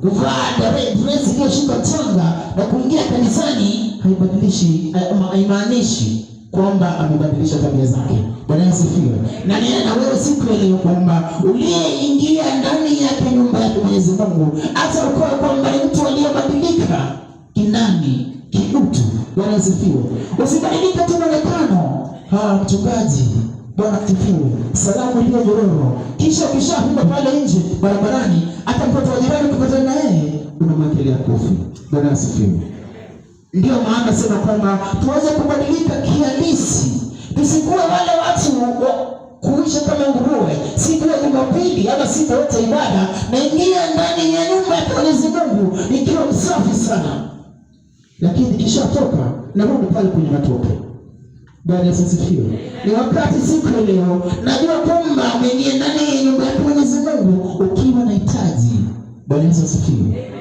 Kuvaa dress iliyoshuka changa na kuingia kanisani haimaanishi kwamba amebadilisha tabia zake. Bwana asifiwe. Na wewe siku ile kwamba uliyeingia ndani yake nyumba ya Mwenyezi Mungu, hata ukoe kwamba ni mtu aliyebadilika kinani, kiutu. Bwana asifiwe. Usibadilike tu muonekano. Mchungaji, Bwana asifiwe. Salamu ile jororo. Kisha ukishafika pale nje barabarani, hata mtoto wa jirani ukipatana na yeye unamwekelea kofi. Bwana asifiwe. Ndio maana sema kwamba tuweze kubadilika kihalisi. Tusikuwe wale watu kuisha kama nguruwe. Siku ya Jumapili ama siku yote ibada naingia ndani ya nyumba ya Mwenyezi Mungu nikiwa msafi sana, lakini kisha toka narudi pale kwenye matope. Bwana asifiwe. Ni wakati siku leo najua kwamba umeingia ndani ya nyumba ya Mwenyezi Mungu ukiwa na hitaji. Bwana asifiwe.